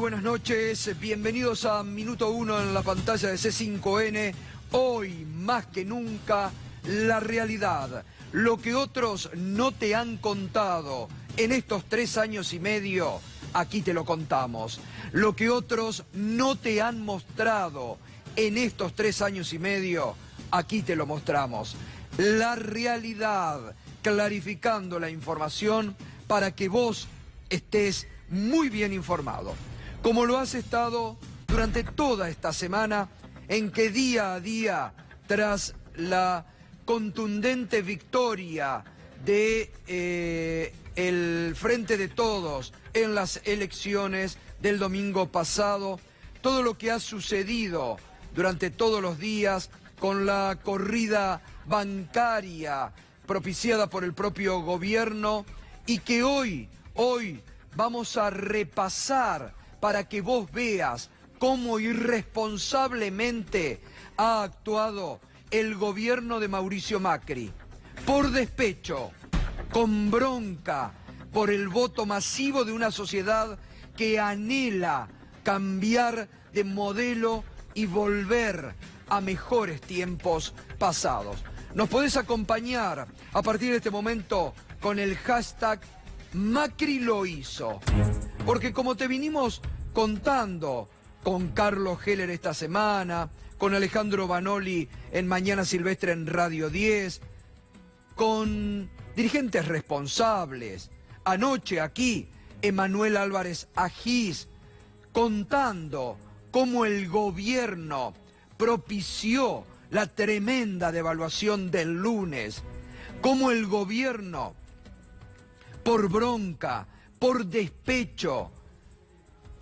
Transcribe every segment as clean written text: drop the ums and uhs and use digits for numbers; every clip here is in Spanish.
buenas noches, bienvenidos a Minuto 1 en la pantalla de C5N. Hoy, más que nunca, la realidad, lo que otros no te han contado en estos 3 años y medio, aquí te lo contamos. Lo que otros no te han mostrado en estos 3 años y medio, aquí te lo mostramos. La realidad, clarificando la información para que vos estés muy bien informado, como lo has estado durante toda esta semana, en que día a día, tras la contundente victoria de el Frente de Todos en las elecciones del domingo pasado, todo lo que ha sucedido durante todos los días con la corrida bancaria propiciada por el propio gobierno, y que hoy vamos a repasar para que vos veas cómo irresponsablemente ha actuado el gobierno de Mauricio Macri, por despecho, con bronca, por el voto masivo de una sociedad que anhela cambiar de modelo y volver a mejores tiempos pasados. Nos podés acompañar a partir de este momento con el hashtag Macri lo hizo, porque como te vinimos contando con Carlos Heller esta semana, con Alejandro Banoli en Mañana Silvestre en Radio 10, con dirigentes responsables, anoche aquí Emanuel Álvarez Agis, contando cómo el gobierno propició la tremenda devaluación del lunes, cómo el gobierno, por bronca, por despecho,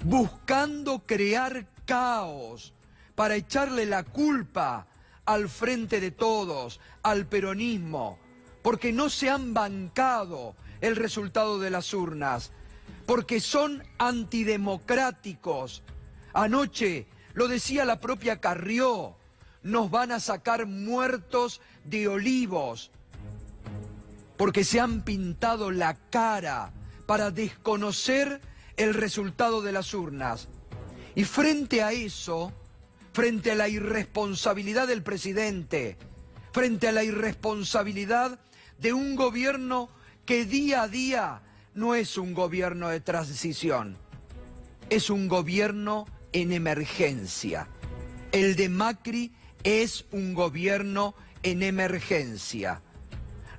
buscando crear caos para echarle la culpa al Frente de Todos, al peronismo, porque no se han bancado el resultado de las urnas, porque son antidemocráticos. Anoche lo decía la propia Carrió, nos van a sacar muertos de Olivos, porque se han pintado la cara para desconocer el resultado de las urnas. Y frente a eso, frente a la irresponsabilidad del presidente, frente a la irresponsabilidad de un gobierno que día a día no es un gobierno de transición, es un gobierno en emergencia. El de Macri es un gobierno en emergencia.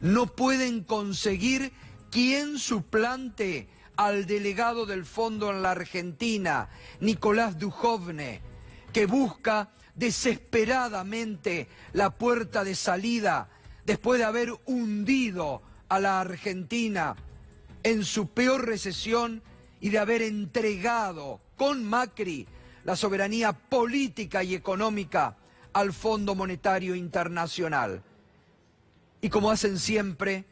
No pueden conseguir quien suplante al delegado del fondo en la Argentina, Nicolás Dujovne, que busca desesperadamente la puerta de salida después de haber hundido a la Argentina en su peor recesión y de haber entregado con Macri la soberanía política y económica al Fondo Monetario Internacional. Y como hacen siempre,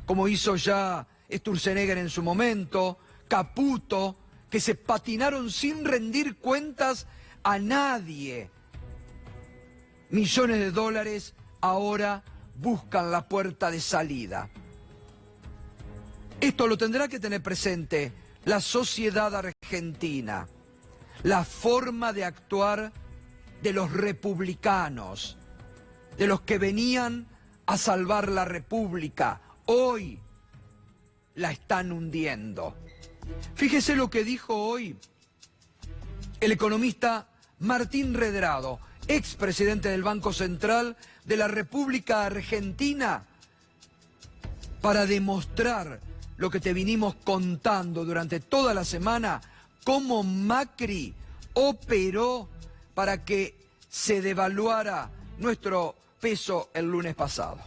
como hizo ya Sturzenegger en su momento, Caputo, que se patinaron sin rendir cuentas a nadie, millones de dólares ahora buscan la puerta de salida. Esto lo tendrá que tener presente la sociedad argentina, la forma de actuar de los republicanos, de los que venían a salvar la República. Hoy la están hundiendo. Fíjese lo que dijo hoy el economista Martín Redrado, expresidente del Banco Central de la República Argentina, para demostrar lo que te vinimos contando durante toda la semana, cómo Macri operó para que se devaluara nuestro peso el lunes pasado.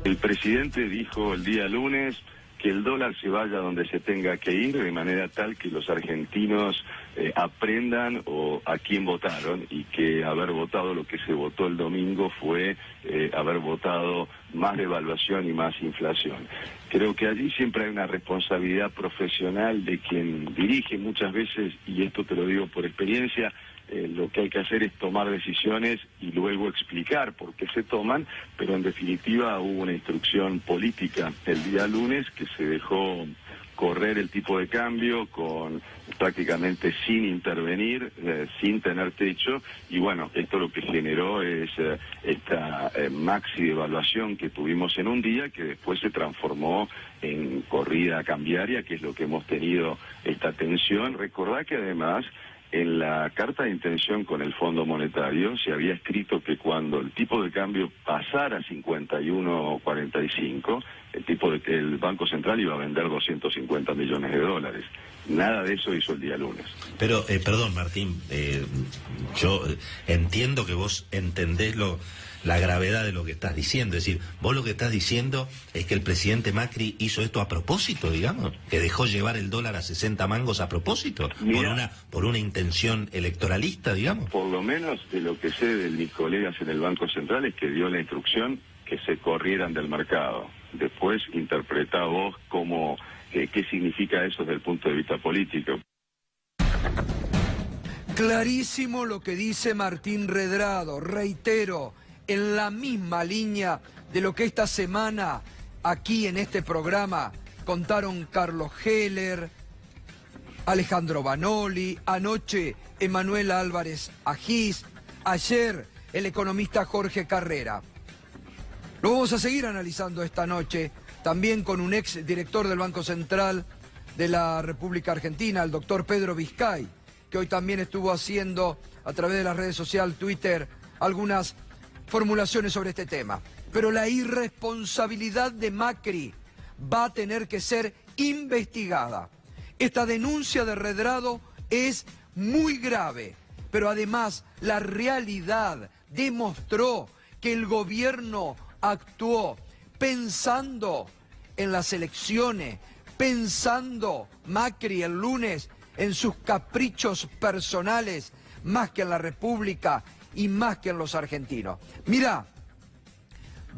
El presidente dijo el día lunes que el dólar se vaya donde se tenga que ir, de manera tal que los argentinos aprendan a quién votaron, y que haber votado lo que se votó el domingo fue haber votado más devaluación y más inflación. Creo que allí siempre hay una responsabilidad profesional de quien dirige muchas veces, y esto te lo digo por experiencia. Lo que hay que hacer es tomar decisiones y luego explicar por qué se toman, pero en definitiva hubo una instrucción política el día lunes que se dejó correr el tipo de cambio con prácticamente sin intervenir, sin tener techo, y bueno, esto lo que generó es esta maxi devaluación que tuvimos en un día, que después se transformó en corrida cambiaria, que es lo que hemos tenido esta tensión. Recordá que además en la carta de intención con el Fondo Monetario se había escrito que cuando el tipo de cambio pasara a 51.45, el Banco Central iba a vender 250 millones de dólares. Nada de eso hizo el día lunes. Pero, perdón, Martín, yo entiendo que vos entendés la gravedad de lo que estás diciendo. Es decir, vos lo que estás diciendo es que el presidente Macri hizo esto a propósito, digamos, que dejó llevar el dólar a 60 mangos a propósito, por una intención electoralista, digamos. Por lo menos de lo que sé de mis colegas en el Banco Central es que dio la instrucción que se corrieran del mercado. Después interpretá vos qué significa eso desde el punto de vista político. Clarísimo lo que dice Martín Redrado, reitero, en la misma línea de lo que esta semana aquí en este programa contaron Carlos Heller, Alejandro Banoli, anoche Emanuel Álvarez Agís, ayer el economista Jorge Carrera. Lo vamos a seguir analizando esta noche, también con un ex director del Banco Central de la República Argentina, el doctor Pedro Vizcay, que hoy también estuvo haciendo a través de las redes sociales, Twitter, algunas formulaciones sobre este tema. Pero la irresponsabilidad de Macri va a tener que ser investigada. Esta denuncia de Redrado es muy grave, pero además la realidad demostró que el gobierno actuó pensando en las elecciones, pensando Macri el lunes en sus caprichos personales, más que en la República y más que en los argentinos. Mira,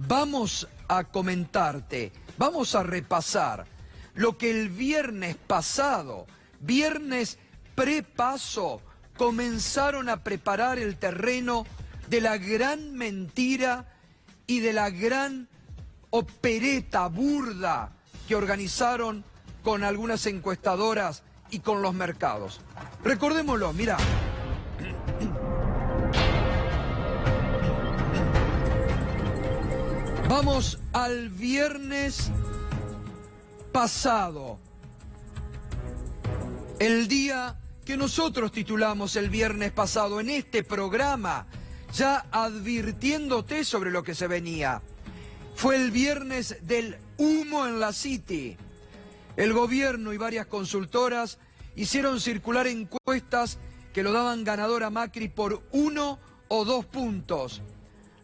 vamos a comentarte, vamos a repasar lo que el viernes pasado, viernes prepaso, comenzaron a preparar el terreno de la gran mentira y de la gran opereta burda que organizaron con algunas encuestadoras y con los mercados. Recordémoslo, mira. Vamos al viernes pasado, el día que nosotros titulamos el viernes pasado en este programa, ya advirtiéndote sobre lo que se venía. Fue el viernes del humo en la City. El gobierno y varias consultoras hicieron circular encuestas que lo daban ganador a Macri por 1 o 2 puntos.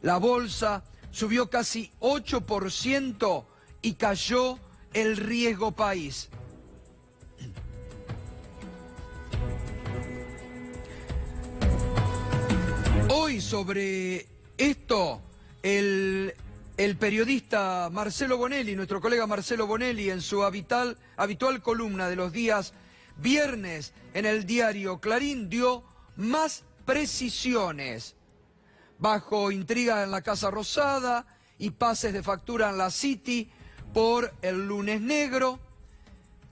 La bolsa subió casi 8% y cayó el riesgo país. Hoy sobre esto, el periodista Marcelo Bonelli, nuestro colega Marcelo Bonelli, en su habitual columna de los días viernes en el diario Clarín, dio más precisiones. Bajo intriga en la Casa Rosada y pases de factura en la City por el lunes negro,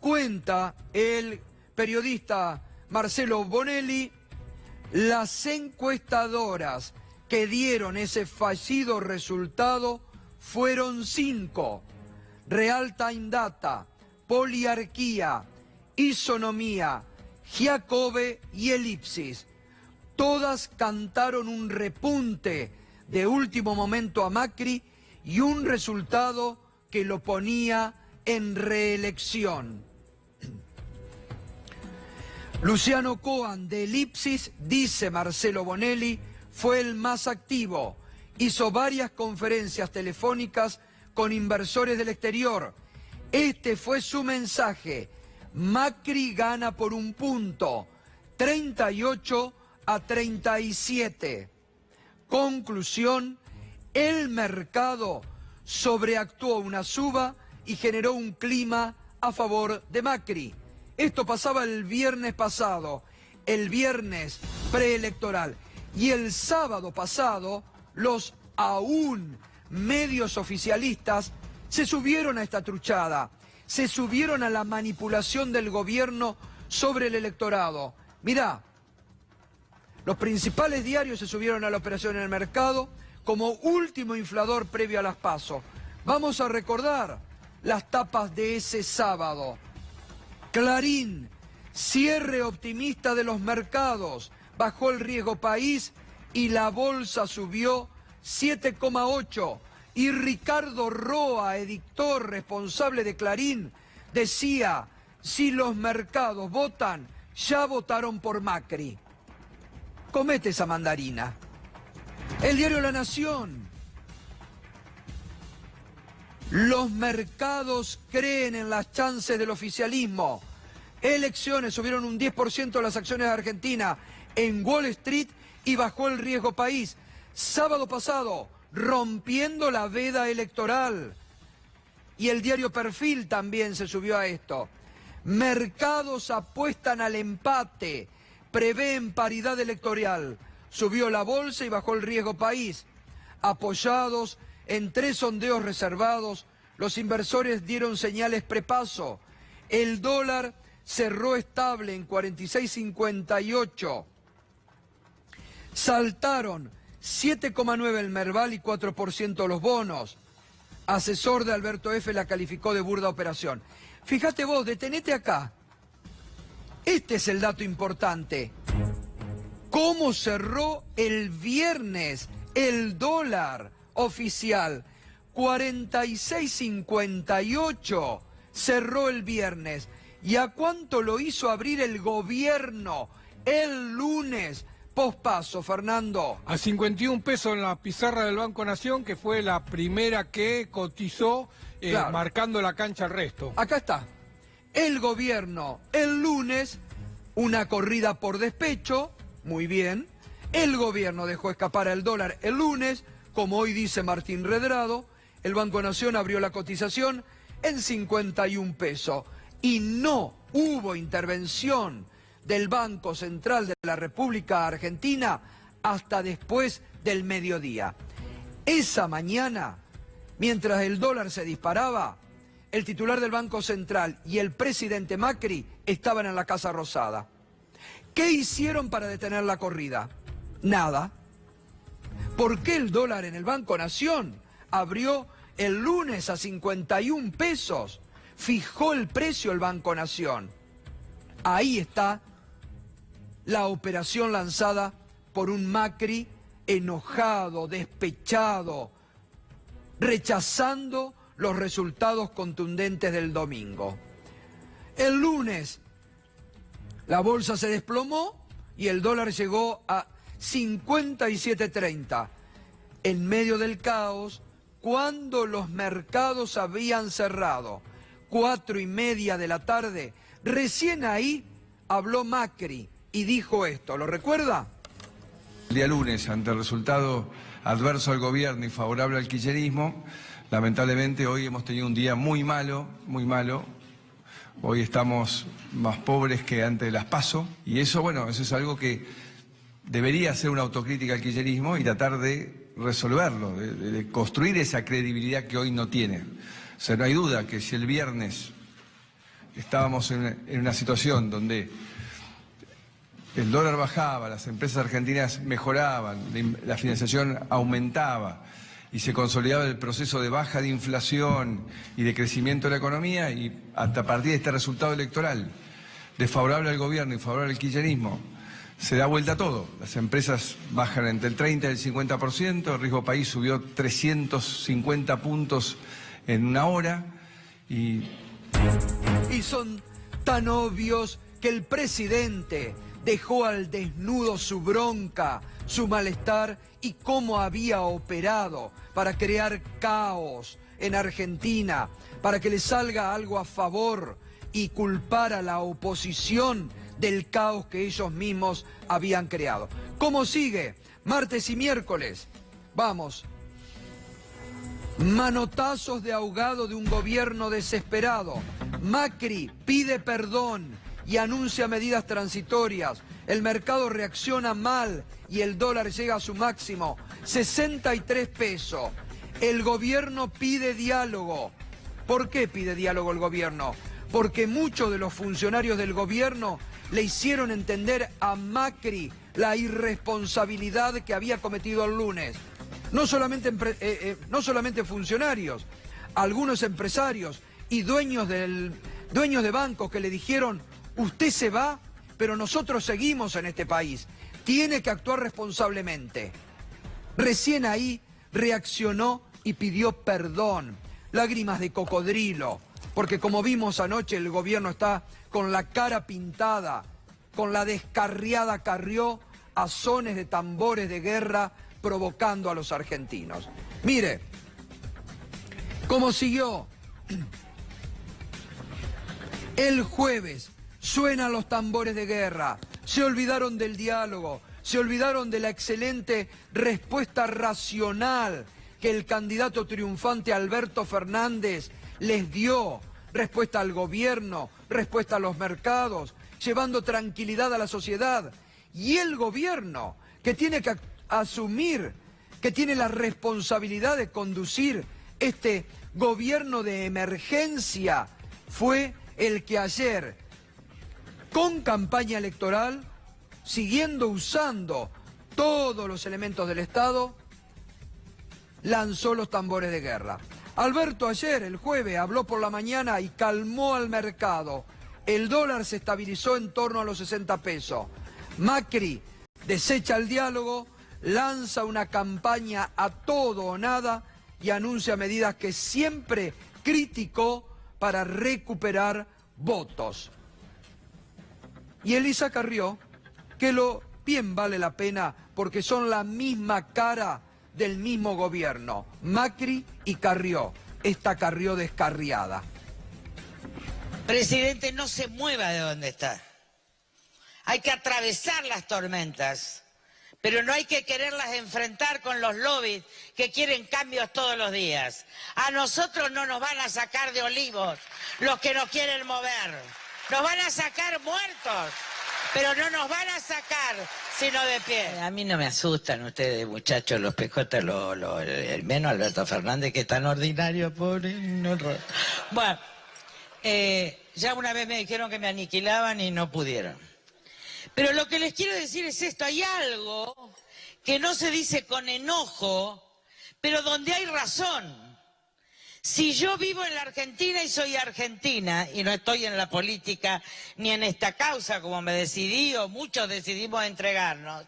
cuenta el periodista Marcelo Bonelli, las encuestadoras que dieron ese fallido resultado fueron 5: Real Time Data, Poliarquía, Isonomía, Giacobbe y Elipsis. Todas cantaron un repunte de último momento a Macri y un resultado que lo ponía en reelección. Luciano Coan de Elipsis, dice Marcelo Bonelli, fue el más activo. Hizo varias conferencias telefónicas con inversores del exterior. Este fue su mensaje: Macri gana por 1 punto, 38-37. Conclusión: el mercado sobreactuó una suba y generó un clima a favor de Macri. Esto pasaba el viernes pasado, el viernes preelectoral. Y el sábado pasado, los aún medios oficialistas se subieron a esta truchada se subieron a la manipulación del gobierno sobre el electorado. Mirá, los principales diarios se subieron a la operación en el mercado como último inflador previo a las PASO. Vamos a recordar las tapas de ese sábado. Clarín, cierre optimista de los mercados, bajó el riesgo país y la bolsa subió 7,8. Y Ricardo Roa, editor responsable de Clarín, decía, si los mercados votan, ya votaron por Macri. Comete esa mandarina. El diario La Nación. Los mercados creen en las chances del oficialismo. Elecciones, subieron un 10% las acciones de Argentina en Wall Street y bajó el riesgo país. Sábado pasado, rompiendo la veda electoral. Y el diario Perfil también se subió a esto. Mercados apuestan al empate, prevén paridad electoral. Subió la bolsa y bajó el riesgo país. Apoyados en 3 sondeos reservados, los inversores dieron señales prepaso. El dólar cerró estable en 46,58. Saltaron 7,9 el Merval y 4% los bonos. Asesor de Alberto F. la calificó de burda operación. Fíjate vos, detenete acá. Este es el dato importante. ¿Cómo cerró el viernes el dólar oficial? 46,58 cerró el viernes. ¿Y a cuánto lo hizo abrir el gobierno el lunes? Pospaso, Fernando. A 51 pesos en la pizarra del Banco Nación, que fue la primera que cotizó, claro, marcando la cancha al resto. Acá está. El gobierno, el lunes, una corrida por despecho, muy bien. El gobierno dejó escapar al dólar el lunes, como hoy dice Martín Redrado. El Banco Nación abrió la cotización en 51 pesos. Y no hubo intervención del Banco Central de la República Argentina hasta después del mediodía. Esa mañana, mientras el dólar se disparaba, el titular del Banco Central y el presidente Macri estaban en la Casa Rosada. ¿Qué hicieron para detener la corrida? Nada. ¿Por qué el dólar en el Banco Nación abrió el lunes a 51 pesos? Fijó el precio el Banco Nación. Ahí está la operación lanzada por un Macri enojado, despechado, rechazando los resultados contundentes del domingo. El lunes la bolsa se desplomó y el dólar llegó a 57,30. En medio del caos, cuando los mercados habían cerrado, 4:30 de la tarde, recién ahí habló Macri y dijo esto, ¿lo recuerda? El día lunes, ante el resultado adverso al gobierno y favorable al kirchnerismo, lamentablemente hoy hemos tenido un día muy malo, muy malo. Hoy estamos más pobres que antes de las PASO y eso, bueno, eso es algo que debería ser una autocrítica al kirchnerismo y tratar de resolverlo, de construir esa credibilidad que hoy no tiene. O sea, no hay duda que si el viernes estábamos en una situación donde el dólar bajaba, las empresas argentinas mejoraban, la financiación aumentaba y se consolidaba el proceso de baja de inflación y de crecimiento de la economía, y hasta a partir de este resultado electoral desfavorable al gobierno y favorable al kirchnerismo, se da vuelta todo. Las empresas bajan entre el 30 y el 50%, el riesgo país subió 350 puntos en una hora y son tan obvios que el presidente dejó al desnudo su bronca, su malestar y cómo había operado para crear caos en Argentina, para que le salga algo a favor y culpar a la oposición del caos que ellos mismos habían creado. ¿Cómo sigue? Martes y miércoles. Vamos. Manotazos de ahogado de un gobierno desesperado. Macri pide perdón y anuncia medidas transitorias. El mercado reacciona mal y el dólar llega a su máximo, 63 pesos. El gobierno pide diálogo. ¿Por qué pide diálogo el gobierno? Porque muchos de los funcionarios del gobierno le hicieron entender a Macri la irresponsabilidad que había cometido el lunes. No solamente funcionarios, algunos empresarios y dueños de bancos que le dijeron: usted se va, pero nosotros seguimos en este país. Tiene que actuar responsablemente. Recién ahí reaccionó y pidió perdón. Lágrimas de cocodrilo, porque como vimos anoche, el gobierno está con la cara pintada, con la descarriada Carrió, a sones de tambores de guerra, provocando a los argentinos. Mire, como siguió, el jueves suenan los tambores de guerra, se olvidaron del diálogo, se olvidaron de la excelente respuesta racional que el candidato triunfante Alberto Fernández les dio, respuesta al gobierno, respuesta a los mercados, llevando tranquilidad a la sociedad. Y el gobierno, que tiene que asumir, que tiene la responsabilidad de conducir este gobierno de emergencia, fue el que ayer, con campaña electoral, siguiendo usando todos los elementos del Estado, lanzó los tambores de guerra. Alberto ayer, el jueves, habló por la mañana y calmó al mercado. El dólar se estabilizó en torno a los 60 pesos. Macri desecha el diálogo, lanza una campaña a todo o nada y anuncia medidas que siempre criticó para recuperar votos. Y Elisa Carrió, que lo bien vale la pena porque son la misma cara del mismo gobierno, Macri y Carrió, esta Carrió descarriada. Presidente, no se mueva de donde está. Hay que atravesar las tormentas, pero no hay que quererlas enfrentar con los lobbies que quieren cambios todos los días. A nosotros no nos van a sacar de olivos los que nos quieren mover. Nos van a sacar muertos, pero no nos van a sacar sino de pie. A mí no me asustan ustedes, muchachos, los PJ, el menos Alberto Fernández, que es tan ordinario, pobre. No. Bueno, ya una vez me dijeron que me aniquilaban y no pudieron. Pero lo que les quiero decir es esto: hay algo que no se dice con enojo, pero donde hay razón. Si yo vivo en la Argentina y soy argentina, y no estoy en la política ni en esta causa como me decidí o muchos decidimos entregarnos,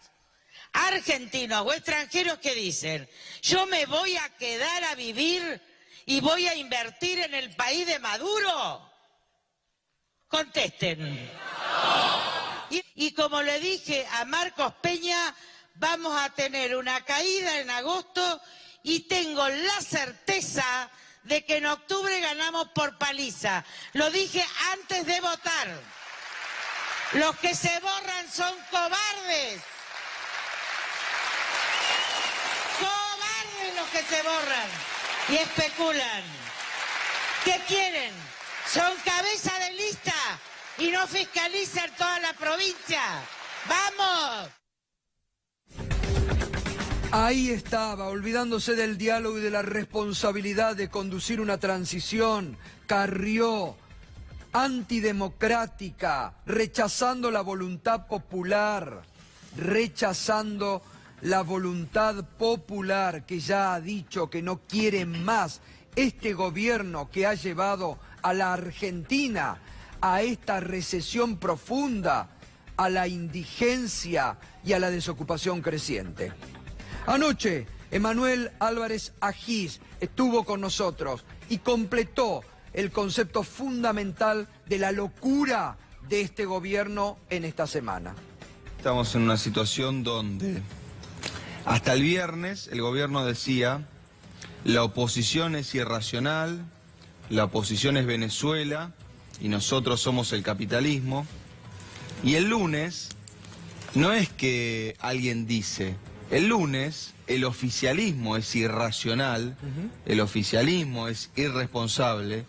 argentinos o extranjeros que dicen: yo me voy a quedar a vivir y voy a invertir en el país de Maduro, contesten. Y como le dije a Marcos Peña, vamos a tener una caída en agosto y tengo la certeza de que en octubre ganamos por paliza. Lo dije antes de votar. Los que se borran son cobardes. Cobardes los que se borran y especulan. ¿Qué quieren? Son cabeza de lista y no fiscalizan toda la provincia. ¡Vamos! Ahí estaba, olvidándose del diálogo y de la responsabilidad de conducir una transición, Carrió, antidemocrática, rechazando la voluntad popular, que ya ha dicho que no quiere más este gobierno que ha llevado a la Argentina a esta recesión profunda, a la indigencia y a la desocupación creciente. Anoche, Emanuel Álvarez Agis estuvo con nosotros y completó el concepto fundamental de la locura de este gobierno en esta semana. Estamos en una situación donde hasta el viernes el gobierno decía: la oposición es irracional, la oposición es Venezuela y nosotros somos el capitalismo. Y el lunes no es que alguien dice, el lunes el oficialismo es irracional, el oficialismo es irresponsable,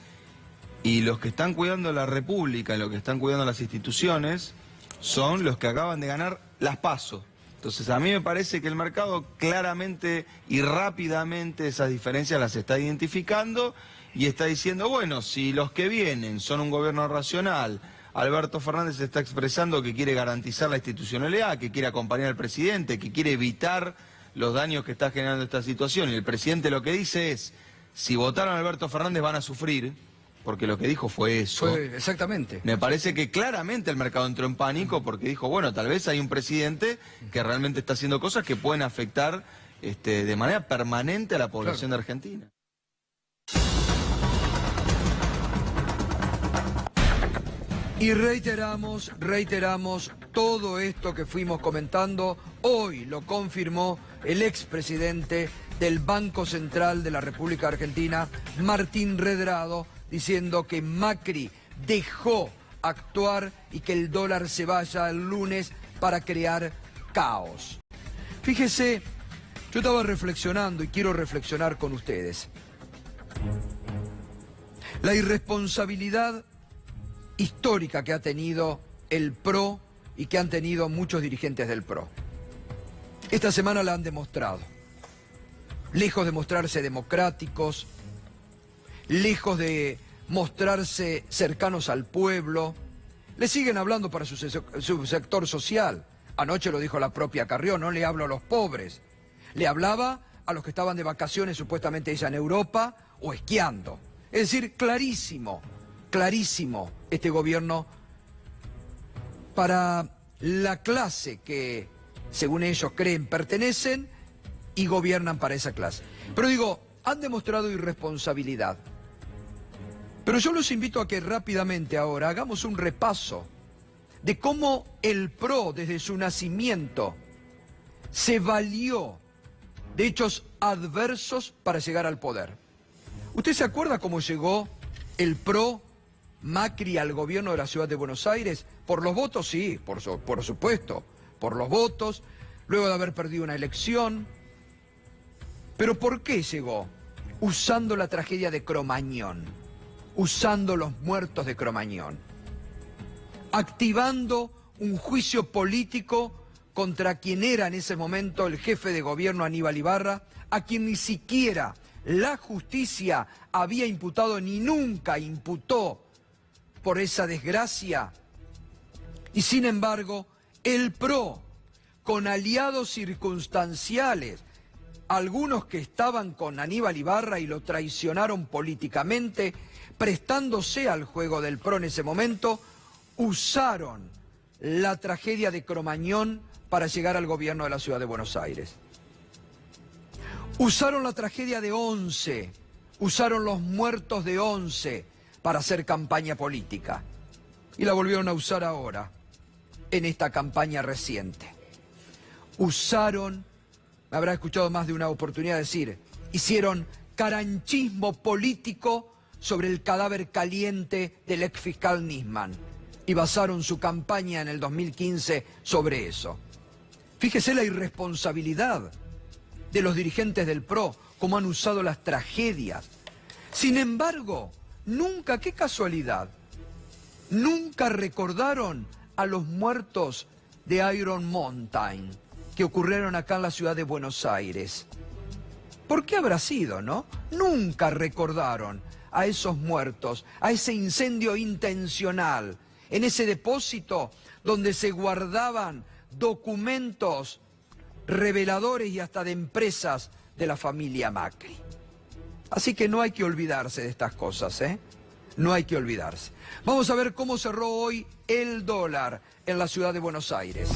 y los que están cuidando la República, los que están cuidando las instituciones, son los que acaban de ganar las PASO. Entonces a mí me parece que el mercado claramente y rápidamente esas diferencias las está identificando y está diciendo, bueno, si los que vienen son un gobierno racional, Alberto Fernández está expresando que quiere garantizar la institucionalidad, que quiere acompañar al presidente, que quiere evitar los daños que está generando esta situación. Y el presidente lo que dice es, si votaron a Alberto Fernández van a sufrir, porque lo que dijo fue eso. Exactamente. Me parece que claramente el mercado entró en pánico porque dijo, bueno, tal vez hay un presidente que realmente está haciendo cosas que pueden afectar de manera permanente a la población de Argentina. Y reiteramos, todo esto que fuimos comentando, hoy lo confirmó el expresidente del Banco Central de la República Argentina, Martín Redrado, diciendo que Macri dejó actuar y que el dólar se vaya el lunes para crear caos. Fíjese, yo estaba reflexionando y quiero reflexionar con ustedes. La irresponsabilidad histórica que ha tenido el PRO y que han tenido muchos dirigentes del PRO. Esta semana la han demostrado. Lejos de mostrarse democráticos, lejos de mostrarse cercanos al pueblo, le siguen hablando para su sector social. Anoche lo dijo la propia Carrió, no le hablo a los pobres. Le hablaba a los que estaban de vacaciones supuestamente ella en Europa o esquiando. Es decir, clarísimo este gobierno para la clase que, según ellos creen, pertenecen y gobiernan para esa clase. Pero digo, han demostrado irresponsabilidad. Pero yo los invito a que rápidamente ahora hagamos un repaso de cómo el PRO desde su nacimiento se valió de hechos adversos para llegar al poder. ¿Usted se acuerda cómo llegó el PRO Macri al gobierno de la ciudad de Buenos Aires? Por los votos, sí, por supuesto, por los votos, luego de haber perdido una elección. ¿Pero por qué llegó? Usando la tragedia de Cromañón, usando los muertos de Cromañón, activando un juicio político contra quien era en ese momento el jefe de gobierno Aníbal Ibarra, a quien ni siquiera la justicia había imputado ni nunca imputó por esa desgracia. Y sin embargo, el PRO, con aliados circunstanciales, algunos que estaban con Aníbal Ibarra y lo traicionaron políticamente, prestándose al juego del PRO en ese momento, usaron la tragedia de Cromañón para llegar al gobierno de la ciudad de Buenos Aires. Usaron la tragedia de Once, usaron los muertos de Once para hacer campaña política. Y la volvieron a usar ahora, en esta campaña reciente. Usaron, me habrá escuchado más de una oportunidad decir, hicieron caranchismo político sobre el cadáver caliente del exfiscal Nisman. Y basaron su campaña en el 2015 sobre eso. Fíjese la irresponsabilidad de los dirigentes del PRO, cómo han usado las tragedias. Sin embargo, nunca, qué casualidad, nunca recordaron a los muertos de Iron Mountain que ocurrieron acá en la ciudad de Buenos Aires. ¿Por qué habrá sido, no? Nunca recordaron a esos muertos, a ese incendio intencional, en ese depósito donde se guardaban documentos reveladores y hasta de empresas de la familia Macri. Así que no hay que olvidarse de estas cosas, ¿eh? No hay que olvidarse. Vamos a ver cómo cerró hoy el dólar en la ciudad de Buenos Aires.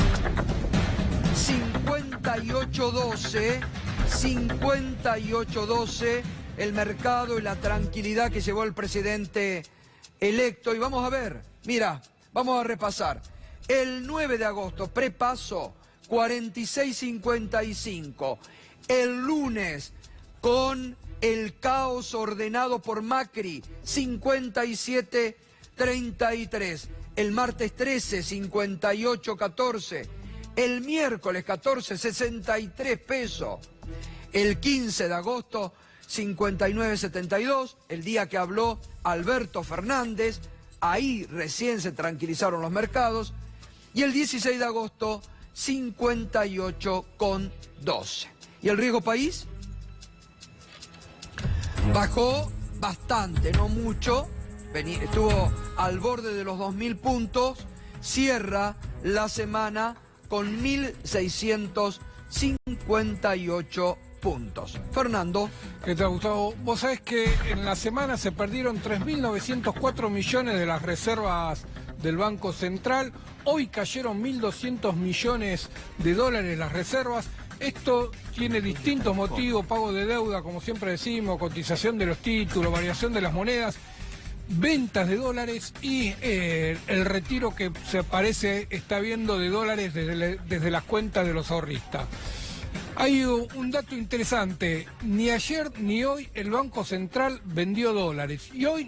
58.12, 58.12, el mercado y la tranquilidad que llevó el presidente electo. Y vamos a ver, mira, vamos a repasar. El 9 de agosto, prepaso, 46.55. El lunes, con el caos ordenado por Macri, 57.33. El martes 13, 58.14. El miércoles 14, 63 pesos. El 15 de agosto, 59.72. El día que habló Alberto Fernández, ahí recién se tranquilizaron los mercados. Y el 16 de agosto, 58.12. ¿Y el riesgo país? Bajó bastante, no mucho, estuvo al borde de los 2.000 puntos, cierra la semana con 1.658 puntos. Fernando. ¿Qué tal, Gustavo? Vos sabés que en la semana se perdieron 3.904 millones de las reservas del Banco Central. Hoy cayeron 1.200 millones de dólares las reservas. Esto tiene distintos motivos: pago de deuda, como siempre decimos, cotización de los títulos, variación de las monedas, ventas de dólares y el retiro que se parece está viendo de dólares desde las cuentas de los ahorristas. Hay un dato interesante: ni ayer ni hoy el Banco Central vendió dólares, y hoy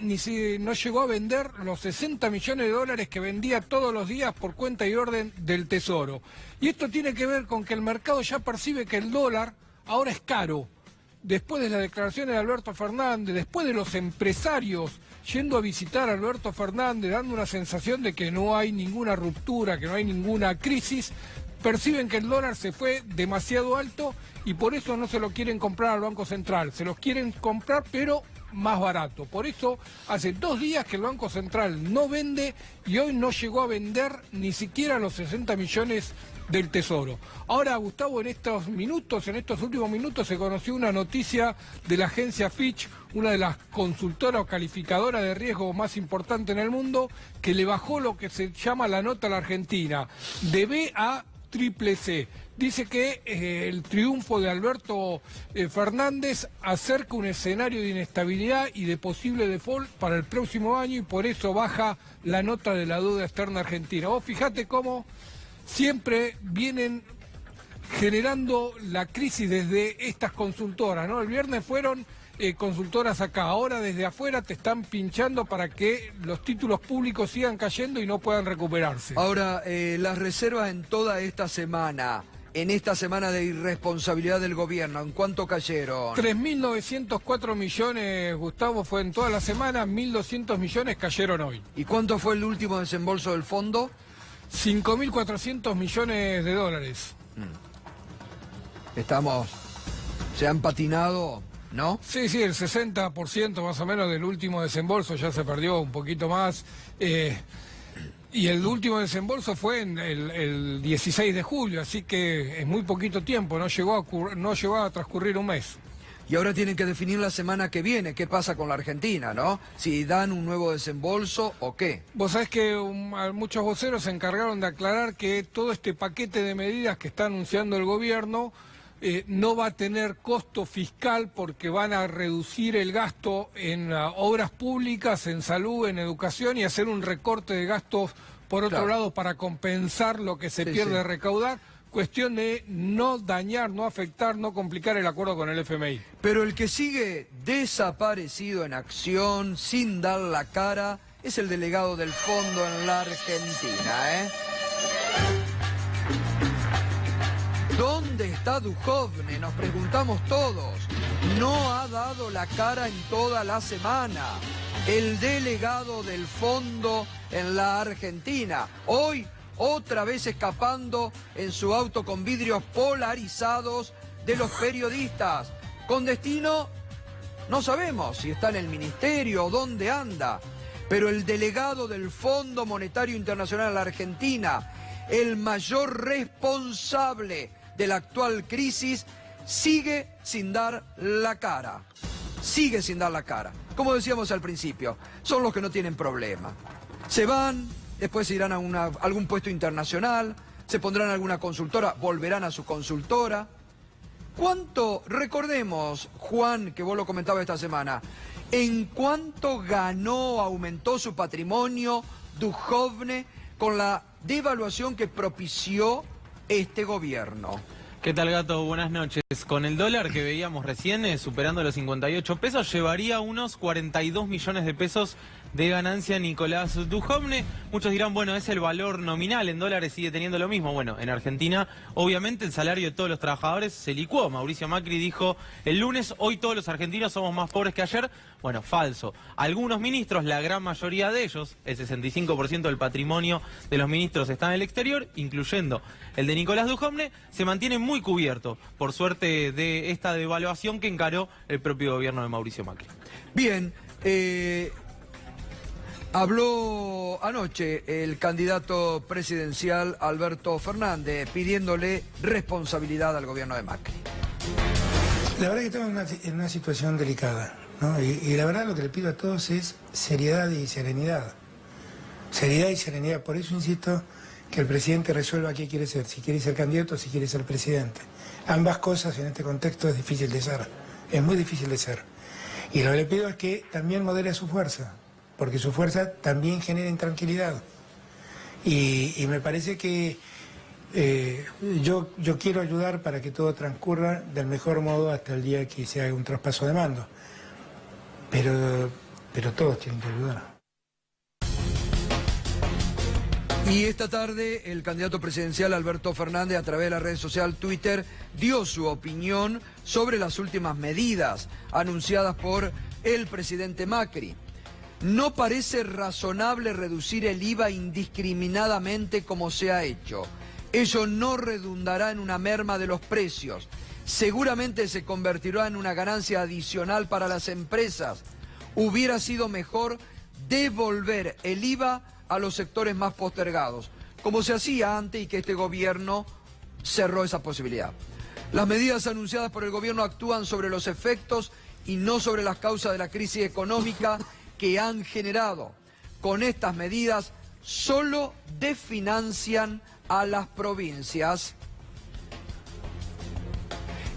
no llegó a vender los 60 millones de dólares que vendía todos los días por cuenta y orden del Tesoro. Y esto tiene que ver con que el mercado ya percibe que el dólar ahora es caro. Después de las declaraciones de Alberto Fernández, después de los empresarios yendo a visitar a Alberto Fernández, dando una sensación de que no hay ninguna ruptura, que no hay ninguna crisis, perciben que el dólar se fue demasiado alto y por eso no se lo quieren comprar al Banco Central. Se los quieren comprar, pero más barato. Por eso hace 2 días que el Banco Central no vende y hoy no llegó a vender ni siquiera los 60 millones del Tesoro. Ahora, Gustavo, en estos últimos minutos, se conoció una noticia de la agencia Fitch, una de las consultoras o calificadoras de riesgo más importantes en el mundo, que le bajó lo que se llama la nota a la Argentina, de B a CCC. Dice que el triunfo de Alberto Fernández acerca un escenario de inestabilidad y de posible default para el próximo año, y por eso baja la nota de la deuda externa argentina. Vos fijate cómo siempre vienen generando la crisis desde estas consultoras, ¿no? El viernes fueron consultoras acá, ahora desde afuera te están pinchando para que los títulos públicos sigan cayendo y no puedan recuperarse. Ahora, las reservas en toda esta semana, en esta semana de irresponsabilidad del gobierno, ¿en cuánto cayeron? 3.904 millones, Gustavo, fue en toda la semana, 1.200 millones cayeron hoy. ¿Y cuánto fue el último desembolso del fondo? 5.400 millones de dólares. Se han patinado, ¿no? Sí, el 60% más o menos del último desembolso ya se perdió, un poquito más. Y el último desembolso fue en el 16 de julio, así que es muy poquito tiempo, no llegó a transcurrir un mes. Y ahora tienen que definir la semana que viene qué pasa con la Argentina, ¿no? Si dan un nuevo desembolso o qué. Vos sabés que muchos voceros se encargaron de aclarar que todo este paquete de medidas que está anunciando el gobierno no va a tener costo fiscal, porque van a reducir el gasto en obras públicas, en salud, en educación, y hacer un recorte de gastos por otro lado para compensar lo que se pierde de recaudar. Cuestión de no dañar, no afectar, no complicar el acuerdo con el FMI. Pero el que sigue desaparecido en acción, sin dar la cara, es el delegado del fondo en la Argentina, ¿eh? ¿Dónde está Duhovne? Nos preguntamos todos. No ha dado la cara en toda la semana. El delegado del fondo en la Argentina. Hoy, otra vez escapando en su auto con vidrios polarizados de los periodistas. Con destino, no sabemos si está en el ministerio o dónde anda. Pero el delegado del Fondo Monetario Internacional en la Argentina, el mayor responsable de la actual crisis, sigue sin dar la cara. Sigue sin dar la cara. Como decíamos al principio, son los que no tienen problema. Se van, después se irán a algún puesto internacional, se pondrán a alguna consultora, volverán a su consultora. ¿Cuánto, recordemos, Juan, que vos lo comentabas esta semana, en cuánto ganó, aumentó su patrimonio Duhovne con la devaluación que propició este gobierno? ¿Qué tal, Gato? Buenas noches. Con el dólar que veíamos recién, superando los 58 pesos, llevaría unos 42 millones de pesos de ganancia Nicolás Duhovne. Muchos dirán, bueno, es el valor nominal, en dólares sigue teniendo lo mismo. Bueno, en Argentina, obviamente, el salario de todos los trabajadores se licuó. Mauricio Macri dijo el lunes, hoy todos los argentinos somos más pobres que ayer. Bueno, falso. Algunos ministros, la gran mayoría de ellos, el 65% del patrimonio de los ministros está en el exterior, incluyendo el de Nicolás Dujovne, se mantiene muy cubierto, por suerte de esta devaluación que encaró el propio gobierno de Mauricio Macri. Bien, habló anoche el candidato presidencial Alberto Fernández pidiéndole responsabilidad al gobierno de Macri. La verdad que estamos en una situación delicada, ¿no? Y la verdad lo que le pido a todos es seriedad y serenidad. Seriedad y serenidad. Por eso insisto que el presidente resuelva qué quiere ser, si quiere ser candidato o si quiere ser presidente. Ambas cosas en este contexto es difícil de ser, es muy difícil de ser. Y lo que le pido es que también modere su fuerza, porque su fuerza también genera intranquilidad. Y me parece que yo quiero ayudar para que todo transcurra del mejor modo hasta el día que se haga un traspaso de mando. Pero todos tienen que ayudar. Y esta tarde el candidato presidencial Alberto Fernández, a través de la red social Twitter, dio su opinión sobre las últimas medidas anunciadas por el presidente Macri. No parece razonable reducir el IVA indiscriminadamente como se ha hecho. Ello no redundará en una merma de los precios. Seguramente se convertirá en una ganancia adicional para las empresas. Hubiera sido mejor devolver el IVA a los sectores más postergados, como se hacía antes y que este gobierno cerró esa posibilidad. Las medidas anunciadas por el gobierno actúan sobre los efectos y no sobre las causas de la crisis económica que han generado. Con estas medidas solo desfinancian a las provincias.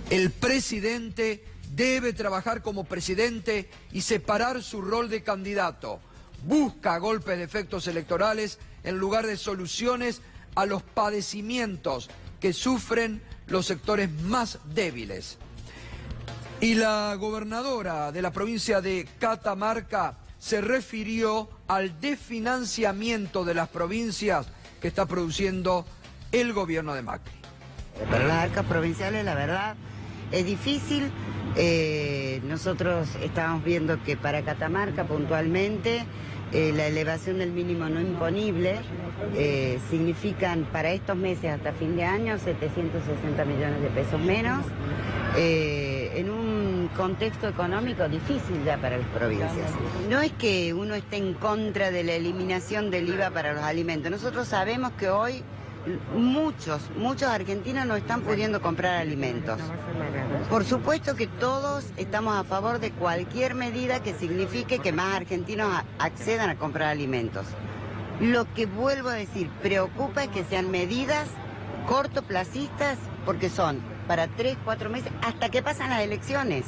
El presidente debe trabajar como presidente y separar su rol de candidato. Busca golpes de efectos electorales en lugar de soluciones a los padecimientos que sufren los sectores más débiles. Y la gobernadora de la provincia de Catamarca se refirió al desfinanciamiento de las provincias que está produciendo el gobierno de Macri. Para las arcas provinciales, la verdad, es difícil. Nosotros estábamos viendo que para Catamarca puntualmente la elevación del mínimo no imponible significan para estos meses hasta fin de año 760 millones de pesos menos, en un contexto económico difícil ya para las provincias. No es que uno esté en contra de la eliminación del IVA para los alimentos. Nosotros sabemos que hoy muchos argentinos no están pudiendo comprar alimentos. Por supuesto que todos estamos a favor de cualquier medida que signifique que más argentinos accedan a comprar alimentos. Lo que vuelvo a decir, preocupa es que sean medidas cortoplacistas, porque son para 3, 4 meses, hasta que pasan las elecciones.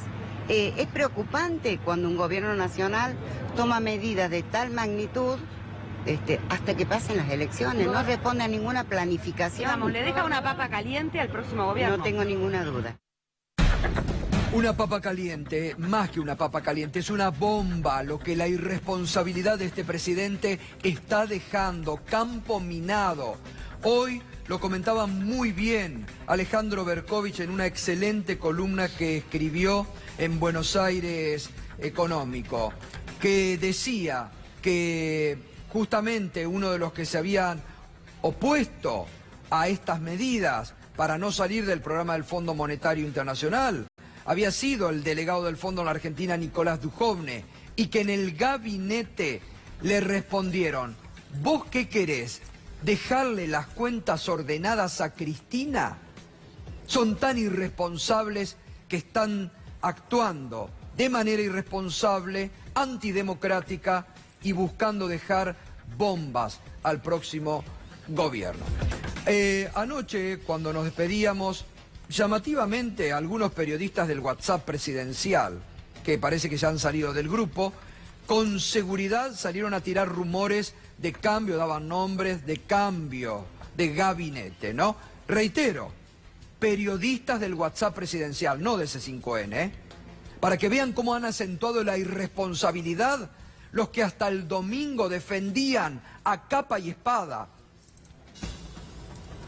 Es preocupante cuando un gobierno nacional toma medidas de tal magnitud hasta que pasen las elecciones, no responde a ninguna planificación. Vamos, ¿le deja una papa caliente al próximo gobierno? No tengo ninguna duda. Una papa caliente, más que una papa caliente, es una bomba lo que la irresponsabilidad de este presidente está dejando, campo minado. Hoy lo comentaba muy bien Alejandro Berkovich en una excelente columna que escribió en Buenos Aires Económico, que decía que justamente uno de los que se habían opuesto a estas medidas para no salir del programa del Fondo Monetario Internacional había sido el delegado del Fondo en la Argentina, Nicolás Dujovne, y que en el gabinete le respondieron: ¿vos qué querés? ¿Dejarle las cuentas ordenadas a Cristina? Son tan irresponsables que están actuando de manera irresponsable, antidemocrática y buscando dejar bombas al próximo gobierno. Anoche, cuando nos despedíamos, llamativamente algunos periodistas del WhatsApp presidencial, que parece que ya han salido del grupo, con seguridad salieron a tirar rumores de cambio, daban nombres de cambio de gabinete, ¿no? Reitero, periodistas del WhatsApp presidencial, no de C5N, para que vean cómo han acentuado la irresponsabilidad los que hasta el domingo defendían a capa y espada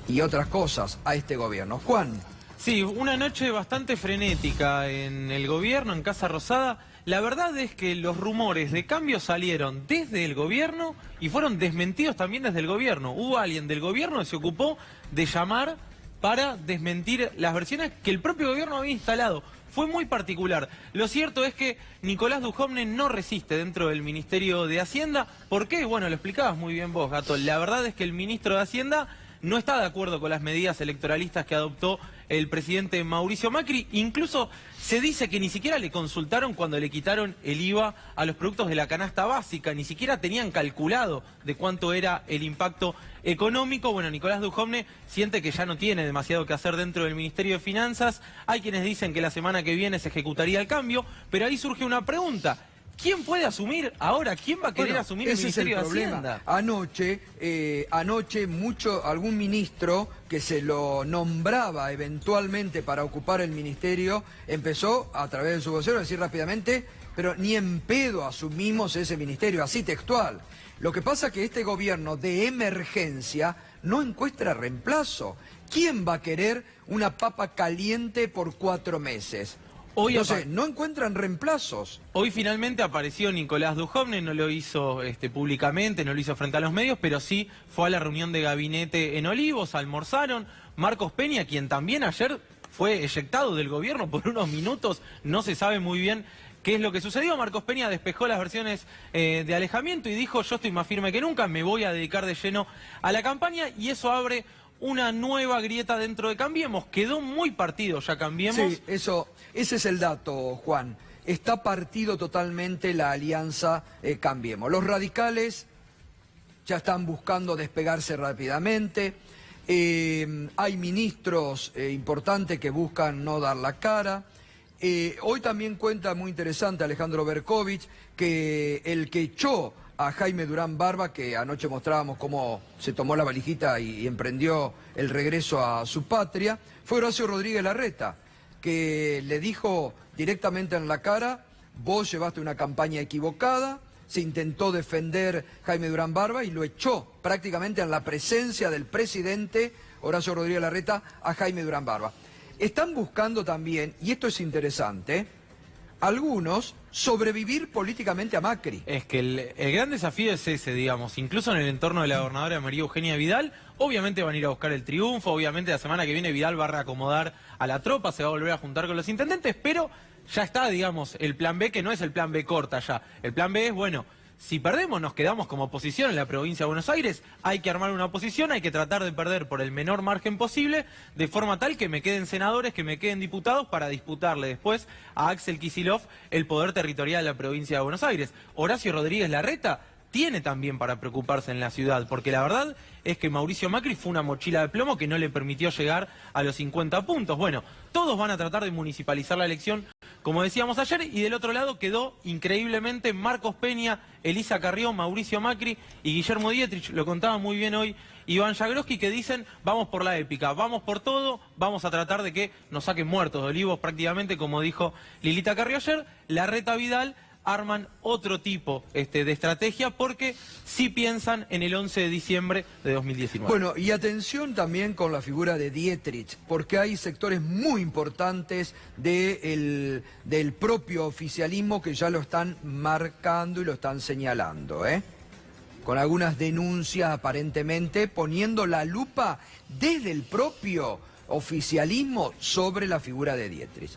y otras cosas a este gobierno. Juan. Sí, una noche bastante frenética en el gobierno, en Casa Rosada. La verdad es que los rumores de cambio salieron desde el gobierno y fueron desmentidos también desde el gobierno. Hubo alguien del gobierno que se ocupó de llamar para desmentir las versiones que el propio gobierno había instalado. Fue muy particular. Lo cierto es que Nicolás Dujovne no resiste dentro del Ministerio de Hacienda. ¿Por qué? Bueno, lo explicabas muy bien vos, Gato. La verdad es que el ministro de Hacienda no está de acuerdo con las medidas electoralistas que adoptó el presidente Mauricio Macri. Incluso se dice que ni siquiera le consultaron cuando le quitaron el IVA a los productos de la canasta básica, ni siquiera tenían calculado de cuánto era el impacto económico. Bueno, Nicolás Dujovne siente que ya no tiene demasiado que hacer dentro del Ministerio de Finanzas. Hay quienes dicen que la semana que viene se ejecutaría el cambio, pero ahí surge una pregunta. ¿Quién puede asumir ahora? ¿Quién va a querer asumir el Ministerio de Hacienda? Anoche algún ministro que se lo nombraba eventualmente para ocupar el ministerio empezó a través de su vocero a decir rápidamente, pero ni en pedo asumimos ese ministerio, así textual. Lo que pasa es que este gobierno de emergencia no encuentra reemplazo. ¿Quién va a querer una papa caliente por 4 meses? Entonces, no encuentran reemplazos. Hoy finalmente apareció Nicolás Dujovne, no lo hizo públicamente, no lo hizo frente a los medios, pero sí fue a la reunión de gabinete en Olivos, almorzaron. Marcos Peña, quien también ayer fue eyectado del gobierno por unos minutos, no se sabe muy bien qué es lo que sucedió. Marcos Peña despejó las versiones de alejamiento y dijo: yo estoy más firme que nunca, me voy a dedicar de lleno a la campaña, y eso abre una nueva grieta dentro de Cambiemos. Quedó muy partido ya Cambiemos. Sí, ese es el dato, Juan. Está partido totalmente la alianza Cambiemos. Los radicales ya están buscando despegarse rápidamente. Hay ministros importantes que buscan no dar la cara. Hoy también cuenta muy interesante Alejandro Berkovich que el que echó a Jaime Durán Barba, que anoche mostrábamos cómo se tomó la valijita y emprendió el regreso a su patria, fue Horacio Rodríguez Larreta, que le dijo directamente en la cara: vos llevaste una campaña equivocada. Se intentó defender Jaime Durán Barba y lo echó prácticamente en la presencia del presidente Horacio Rodríguez Larreta a Jaime Durán Barba. Están buscando también, y esto es interesante, algunos sobrevivir políticamente a Macri. Es que el gran desafío es ese, digamos. Incluso en el entorno de la gobernadora María Eugenia Vidal, obviamente van a ir a buscar el triunfo, obviamente la semana que viene Vidal va a reacomodar a la tropa, se va a volver a juntar con los intendentes, pero ya está, digamos, el plan B, que no es el plan B corta ya. El plan B es, bueno, si perdemos nos quedamos como oposición en la provincia de Buenos Aires, hay que armar una oposición, hay que tratar de perder por el menor margen posible, de forma tal que me queden senadores, que me queden diputados, para disputarle después a Axel Kicillof el poder territorial de la provincia de Buenos Aires. Horacio Rodríguez Larreta tiene también para preocuparse en la ciudad, porque la verdad es que Mauricio Macri fue una mochila de plomo que no le permitió llegar a los 50 puntos. Bueno, todos van a tratar de municipalizar la elección, como decíamos ayer, y del otro lado quedó increíblemente Marcos Peña, Elisa Carrió, Mauricio Macri y Guillermo Dietrich. Lo contaba muy bien hoy Iván Jagroski, que dicen: vamos por la épica, vamos por todo, vamos a tratar de que nos saquen muertos de Olivos prácticamente, como dijo Lilita Carrió ayer. Larreta Vidal arman otro tipo de estrategia, porque sí piensan en el 11 de diciembre de 2019. Bueno, y atención también con la figura de Dietrich, porque hay sectores muy importantes del propio oficialismo que ya lo están marcando y lo están señalando, con algunas denuncias aparentemente poniendo la lupa desde el propio oficialismo sobre la figura de Dietrich.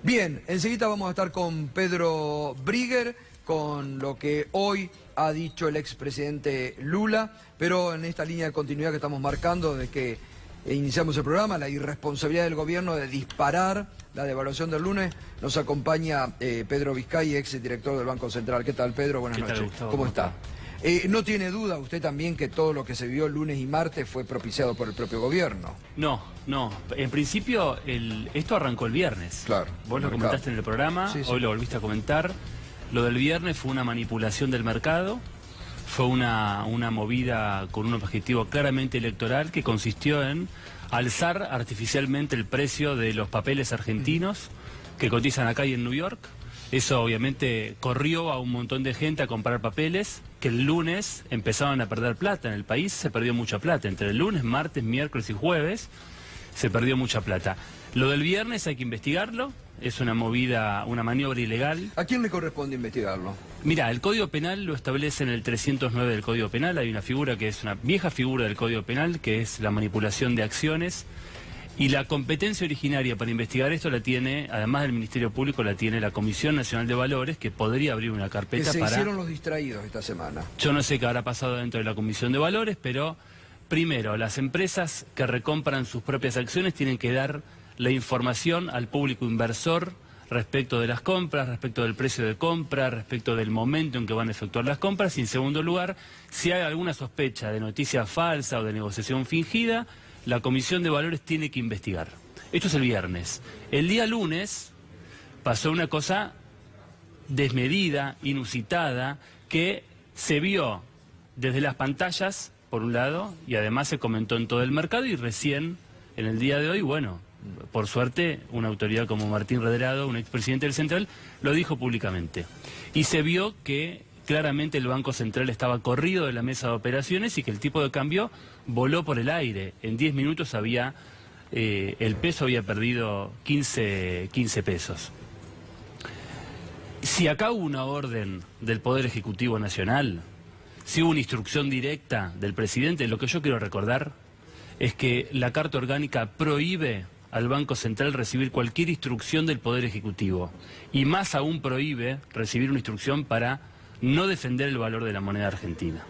Bien, enseguida vamos a estar con Pedro Brigger, con lo que hoy ha dicho el expresidente Lula, pero en esta línea de continuidad que estamos marcando desde que iniciamos el programa, la irresponsabilidad del gobierno de disparar la devaluación del lunes, nos acompaña Pedro Vizcay, ex director del Banco Central. ¿Qué tal, Pedro? Buenas noches. Gustavo, ¿Cómo está? ¿No tiene duda usted también que todo lo que se vio el lunes y martes fue propiciado por el propio gobierno? No. En principio, esto arrancó el viernes. Claro. Vos lo comentaste en el programa, sí. Hoy lo volviste a comentar. Lo del viernes fue una manipulación del mercado, fue una movida con un objetivo claramente electoral que consistió en alzar artificialmente el precio de los papeles argentinos que cotizan acá y en New York. Eso obviamente corrió a un montón de gente a comprar papeles que el lunes empezaron a perder plata. En el país se perdió mucha plata. Entre el lunes, martes, miércoles y jueves se perdió mucha plata. Lo del viernes hay que investigarlo. es una movida, una maniobra ilegal. ¿A quién le corresponde investigarlo? Mira, el Código Penal lo establece en el 309 del Código Penal. Hay una figura que es una vieja figura del Código Penal, que es la manipulación de acciones. Y la competencia originaria para investigar esto la tiene, además del Ministerio Público, la tiene la Comisión Nacional de Valores, que podría abrir una carpeta Que se para... hicieron los distraídos esta semana. Yo no sé qué habrá pasado dentro de la Comisión de Valores, pero primero, las empresas que recompran sus propias acciones tienen que dar la información al público inversor respecto de las compras, respecto del precio de compra, respecto del momento en que van a efectuar las compras, y en segundo lugar, si hay alguna sospecha de noticia falsa o de negociación fingida, la Comisión de Valores tiene que investigar. Esto es el viernes. El día lunes pasó una cosa desmedida, inusitada, que se vio desde las pantallas, por un lado, y además se comentó en todo el mercado, y recién, en el día de hoy, bueno, por suerte, una autoridad como Martín Redrado, un expresidente del Central, lo dijo públicamente. Y se vio que claramente el Banco Central estaba corrido de la mesa de operaciones y que el tipo de cambio voló por el aire. En 10 minutos el peso había perdido 15 pesos. Si acá hubo una orden del Poder Ejecutivo Nacional, si hubo una instrucción directa del presidente, lo que yo quiero recordar es que la Carta Orgánica prohíbe al Banco Central recibir cualquier instrucción del Poder Ejecutivo. Y más aún prohíbe recibir una instrucción para no defender el valor de la moneda argentina.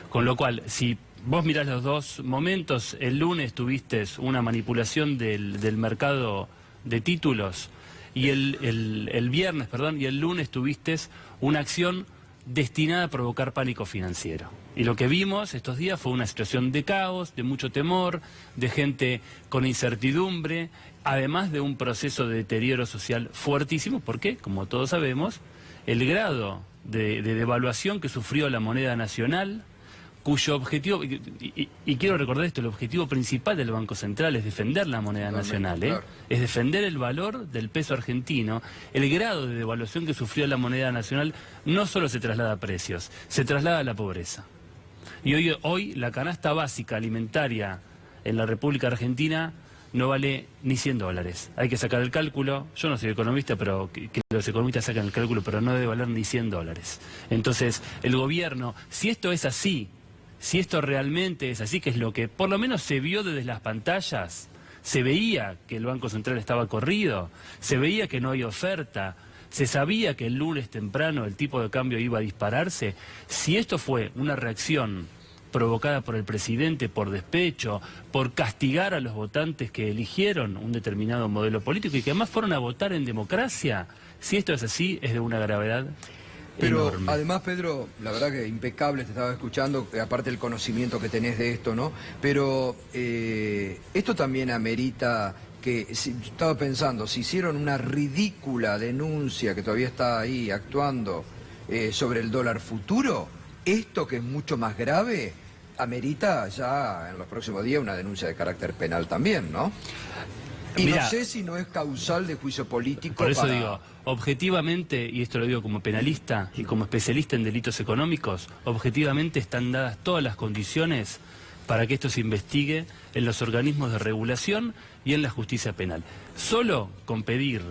Con lo cual, si vos mirás los dos momentos, el lunes tuviste una manipulación del mercado de títulos y el viernes, y el lunes tuviste una acción destinada a provocar pánico financiero. Y lo que vimos estos días fue una situación de caos, de mucho temor, de gente con incertidumbre, además de un proceso de deterioro social fuertísimo, porque, como todos sabemos, el grado de devaluación que sufrió la moneda nacional, cuyo objetivo, y quiero recordar esto, el objetivo principal del Banco Central es defender la moneda nacional, claro. Es defender el valor del peso argentino. El grado de devaluación que sufrió la moneda nacional no solo se traslada a precios, se traslada a la pobreza. Y hoy la canasta básica alimentaria en la República Argentina no vale ni $100. Hay que sacar el cálculo. Yo no soy economista, pero que los economistas sacan el cálculo, pero no debe valer ni $100. Entonces, el gobierno, si esto es así, si esto realmente es así, que es lo que por lo menos se vio desde las pantallas, se veía que el Banco Central estaba corrido, se veía que no hay oferta, se sabía que el lunes temprano el tipo de cambio iba a dispararse. Si esto fue una reacción provocada por el presidente, por despecho, por castigar a los votantes que eligieron un determinado modelo político y que además fueron a votar en democracia, si esto es así, es de una gravedad Pero enorme. además, Pedro, la verdad que impecable te estaba escuchando, aparte del conocimiento que tenés de esto, ¿no? Pero esto también amerita que, estaba pensando, si hicieron una ridícula denuncia que todavía está ahí actuando sobre el dólar futuro, esto que es mucho más grave, amerita ya en los próximos días una denuncia de carácter penal también, ¿no? Y Mirá, no sé si no es causal de juicio político. por eso para... digo, objetivamente, y esto lo digo como penalista y como especialista en delitos económicos, objetivamente están dadas todas las condiciones para que esto se investigue en los organismos de regulación y en la justicia penal. Solo con pedir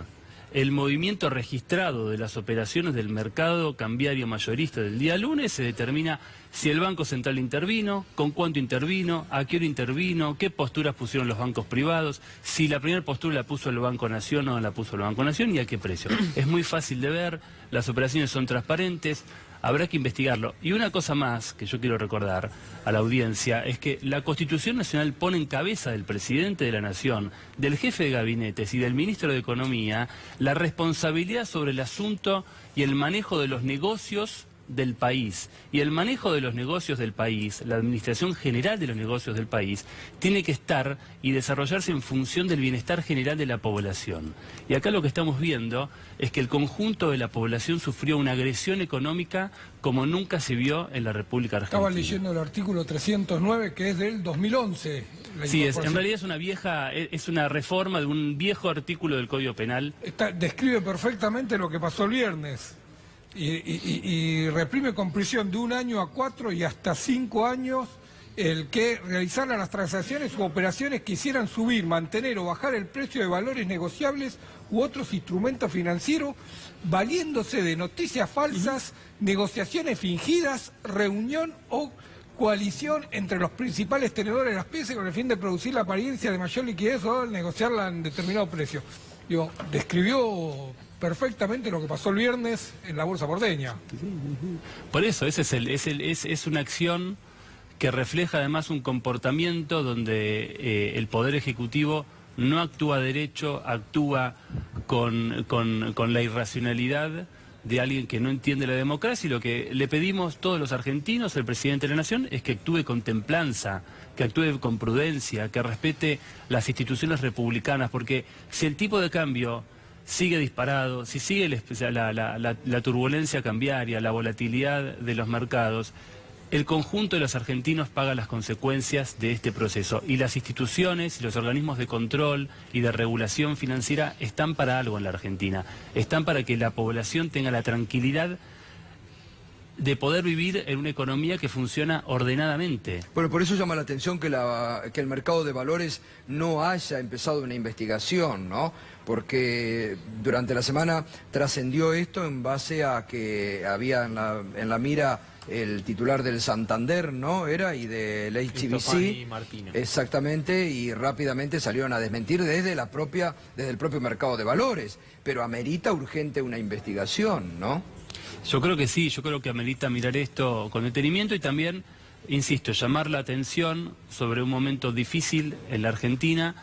el movimiento registrado de las operaciones del mercado cambiario mayorista del día lunes se determina si el Banco Central intervino, con cuánto intervino, a qué hora intervino, qué posturas pusieron los bancos privados, si la primera postura la puso el Banco Nación o no la puso el Banco Nación y a qué precio. Es muy fácil de ver, las operaciones son transparentes, habrá que investigarlo. Y una cosa más que yo quiero recordar a la audiencia es que la Constitución Nacional pone en cabeza del presidente de la Nación, del jefe de gabinetes y del ministro de Economía la responsabilidad sobre el asunto y el manejo de los negocios del país. Y el manejo de los negocios del país, la administración general de los negocios del país, tiene que estar y desarrollarse en función del bienestar general de la población. Y acá lo que estamos viendo es que el conjunto de la población sufrió una agresión económica como nunca se vio en la República Argentina. Estaba leyendo el artículo 309, que es del 2011. Sí, en realidad es una reforma de un viejo artículo del Código Penal. Describe perfectamente lo que pasó el viernes. Y reprime con prisión de 1 año a 4 y hasta 5 años el que realizaran las transacciones u operaciones quisieran subir, mantener o bajar el precio de valores negociables u otros instrumentos financieros, valiéndose de noticias falsas, negociaciones fingidas, reunión o coalición entre los principales tenedores de las piezas con el fin de producir la apariencia de mayor liquidez o negociarla en determinado precio. Digo, describió perfectamente lo que pasó el viernes en la Bolsa Porteña. Por eso, es una acción que refleja además un comportamiento donde el Poder Ejecutivo no actúa derecho, actúa con la irracionalidad de alguien que no entiende la democracia, y lo que le pedimos todos los argentinos, el presidente de la Nación, es que actúe con templanza, que actúe con prudencia, que respete las instituciones republicanas, porque si el tipo de cambio sigue disparado, si sigue la turbulencia cambiaria, la volatilidad de los mercados, el conjunto de los argentinos paga las consecuencias de este proceso, y las instituciones y los organismos de control y de regulación financiera están para algo en la Argentina, están para que la población tenga la tranquilidad de poder vivir en una economía que funciona ordenadamente. Bueno, por eso llama la atención que el mercado de valores no haya empezado una investigación, ¿no? Porque durante la semana trascendió esto en base a que había en la mira el titular del Santander, ¿no? Y del HSBC. Exactamente, y rápidamente salieron a desmentir desde el propio mercado de valores. Pero amerita urgente una investigación, ¿no? Yo creo que sí, yo creo que amerita mirar esto con detenimiento y también, insisto, llamar la atención sobre un momento difícil en la Argentina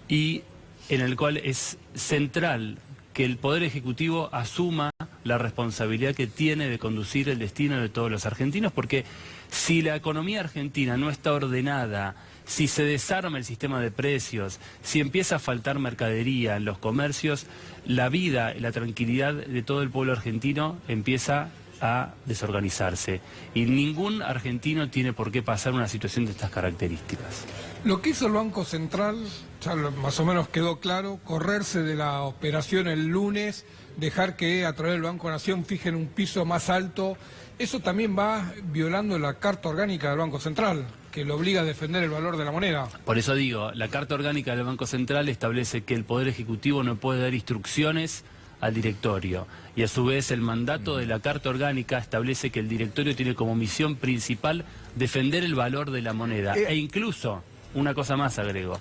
y en el cual es central que el Poder Ejecutivo asuma la responsabilidad que tiene de conducir el destino de todos los argentinos, porque si la economía argentina no está ordenada, si se desarma el sistema de precios, si empieza a faltar mercadería en los comercios, la vida y la tranquilidad de todo el pueblo argentino empieza a desorganizarse. Y ningún argentino tiene por qué pasar una situación de estas características. Lo que hizo el Banco Central, ya más o menos quedó claro, correrse de la operación el lunes, dejar que a través del Banco Nación fijen un piso más alto, eso también va violando la Carta Orgánica del Banco Central, que lo obliga a defender el valor de la moneda. Por eso digo, la Carta Orgánica del Banco Central establece que el Poder Ejecutivo no puede dar instrucciones al directorio, y a su vez el mandato de la Carta Orgánica establece que el directorio tiene como misión principal defender el valor de la moneda, e incluso, una cosa más agrego,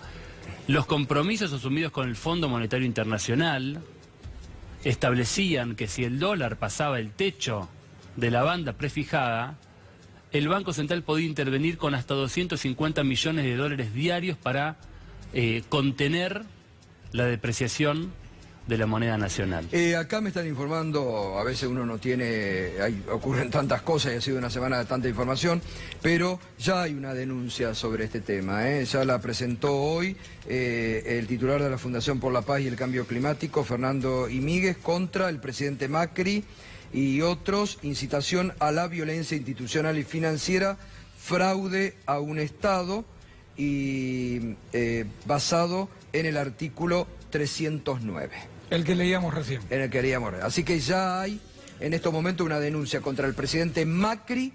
los compromisos asumidos con el Fondo Monetario Internacional establecían que si el dólar pasaba el techo de la banda prefijada, el Banco Central podía intervenir con hasta 250 millones de dólares diarios para contener la depreciación de la moneda nacional. Acá me están informando, a veces uno no tiene, ocurren tantas cosas y ha sido una semana de tanta información, pero ya hay una denuncia sobre este tema, ya la presentó hoy el titular de la Fundación por la Paz y el Cambio Climático, Fernando Imíguez, contra el presidente Macri y otros, incitación a la violencia institucional y financiera, fraude a un Estado y basado en el artículo 309. El que leíamos recién. En el que leíamos recién. Así que ya hay en estos momentos una denuncia contra el presidente Macri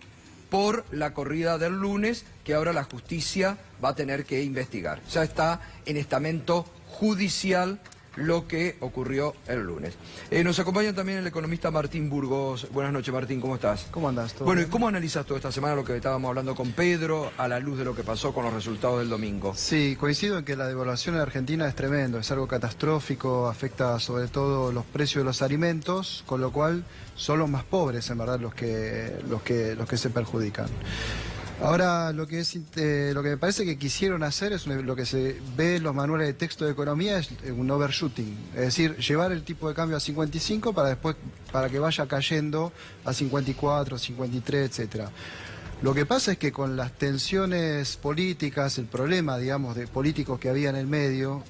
por la corrida del lunes, que ahora la justicia va a tener que investigar. Ya está en estamento judicial lo que ocurrió el lunes. Nos acompaña también el economista Martín Burgos. Buenas noches, Martín, ¿cómo estás? ¿Cómo andás? Bueno, ¿y cómo analizas toda esta semana lo que estábamos hablando con Pedro, a la luz de lo que pasó con los resultados del domingo? Sí, coincido en que la devaluación en Argentina es tremendo, es algo catastrófico, afecta sobre todo los precios de los alimentos, con lo cual son los más pobres, en verdad, los que se perjudican. Ahora, lo que me parece que quisieron hacer es lo que se ve en los manuales de texto de economía, es un overshooting, es decir, llevar el tipo de cambio a 55 para que vaya cayendo a 54, 53, etcétera. Lo que pasa es que con las tensiones políticas, el problema, digamos, de políticos que había en el medio,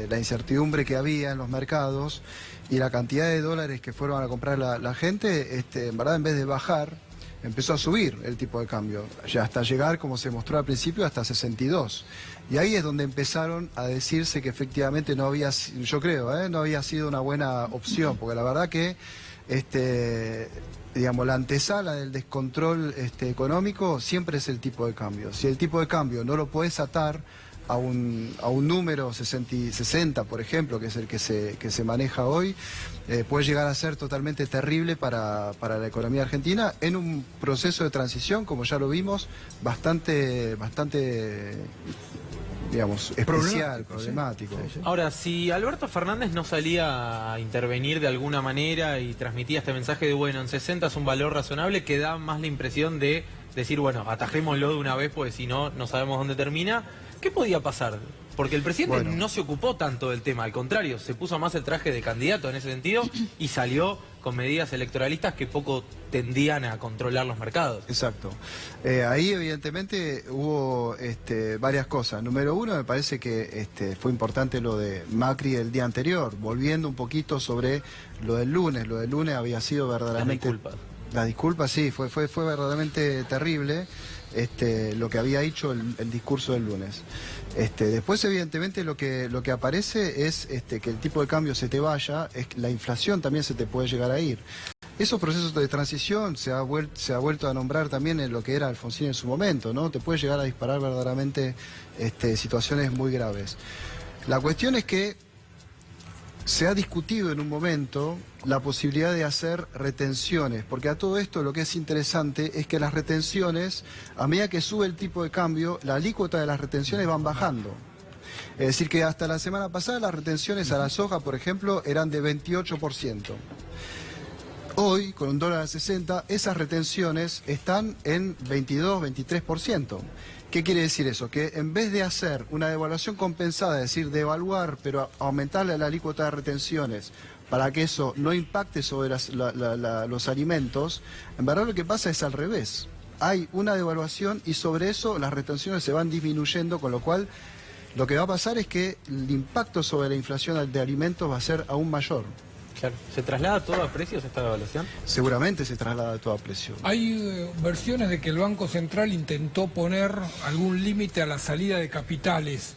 la incertidumbre que había en los mercados y la cantidad de dólares que fueron a comprar la gente, en verdad, en vez de bajar, empezó a subir el tipo de cambio, ya hasta llegar, como se mostró al principio, hasta 62. Y ahí es donde empezaron a decirse que efectivamente no había, yo creo, no había sido una buena opción, porque la verdad que digamos, la antesala del descontrol económico siempre es el tipo de cambio. Si el tipo de cambio no lo podés atar a un número 60, por ejemplo, que es el que se maneja hoy, puede llegar a ser totalmente terrible para la economía argentina en un proceso de transición, como ya lo vimos, bastante digamos, especial, problemático. Sí. Ahora, si Alberto Fernández no salía a intervenir de alguna manera y transmitía este mensaje de, bueno, en 60 es un valor razonable, que da más la impresión de decir, bueno, atajémoslo de una vez, porque si no, no sabemos dónde termina. ¿Qué podía pasar? Porque el presidente no se ocupó tanto del tema, al contrario, se puso más el traje de candidato en ese sentido y salió con medidas electoralistas que poco tendían a controlar los mercados. Exacto. Ahí evidentemente hubo varias cosas. Número uno, me parece que fue importante lo de Macri el día anterior, volviendo un poquito sobre lo del lunes. Lo del lunes había sido verdaderamente... Las disculpas, sí, fue verdaderamente terrible. Lo que había dicho el discurso del lunes. Después, evidentemente, lo que aparece es que el tipo de cambio se te vaya, la inflación también se te puede llegar a ir. Esos procesos de transición se ha vuelto a nombrar también en lo que era Alfonsín en su momento, ¿no? Te puede llegar a disparar verdaderamente situaciones muy graves. La cuestión es que se ha discutido en un momento la posibilidad de hacer retenciones, porque a todo esto lo que es interesante es que las retenciones, a medida que sube el tipo de cambio, la alícuota de las retenciones van bajando. Es decir, que hasta la semana pasada las retenciones a la soja, por ejemplo, eran de 28%. Hoy, con un dólar a 60, esas retenciones están en 22, 23%. ¿Qué quiere decir eso? Que en vez de hacer una devaluación compensada, es decir, devaluar, pero aumentarle la alícuota de retenciones para que eso no impacte sobre los alimentos, en verdad lo que pasa es al revés. Hay una devaluación y sobre eso las retenciones se van disminuyendo, con lo cual lo que va a pasar es que el impacto sobre la inflación de alimentos va a ser aún mayor. Claro. ¿Se traslada todo a precios esta devaluación? Seguramente se traslada todo a precio. Hay versiones de que el Banco Central intentó poner algún límite a la salida de capitales,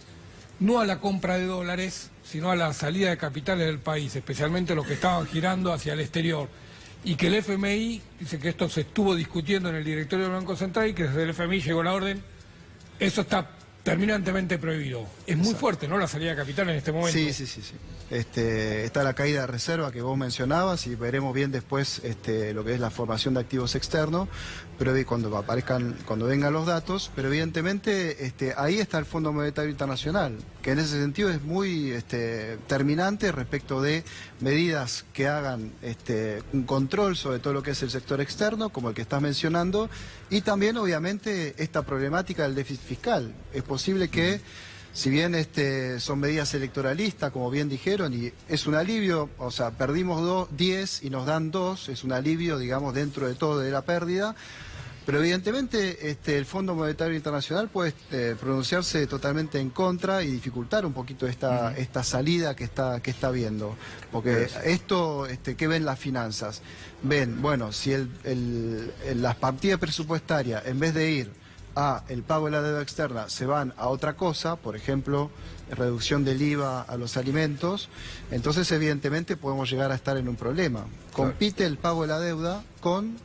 no a la compra de dólares, sino a la salida de capitales del país, especialmente los que estaban girando hacia el exterior. Y que el FMI, dice que esto se estuvo discutiendo en el directorio del Banco Central y que desde el FMI llegó la orden, eso está terminantemente prohibido. Es muy fuerte, ¿no?, la salida de capital en este momento. Sí. Está la caída de reserva que vos mencionabas y veremos bien después lo que es la formación de activos externos, pero cuando vengan los datos, pero evidentemente ahí está el Fondo Monetario Internacional, que en ese sentido es muy terminante respecto de medidas que hagan un control sobre todo lo que es el sector externo, como el que estás mencionando, y también obviamente esta problemática del déficit fiscal. Es posible que, si bien son medidas electoralistas, como bien dijeron, y es un alivio, o sea, perdimos 10 y nos dan 2, es un alivio, digamos, dentro de todo de la pérdida, pero evidentemente el Fondo Monetario Internacional puede pronunciarse totalmente en contra y dificultar un poquito esta salida que está viendo. Porque esto, ¿qué ven las finanzas? Ven, bueno, si las partidas presupuestarias, en vez de ir a el pago de la deuda externa, se van a otra cosa, por ejemplo, reducción del IVA a los alimentos, entonces evidentemente podemos llegar a estar en un problema. Compite el pago de la deuda con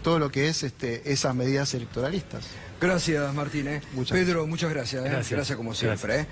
todo lo que es esas medidas electoralistas. Gracias, Martín. Pedro, muchas gracias. Gracias Gracias como siempre.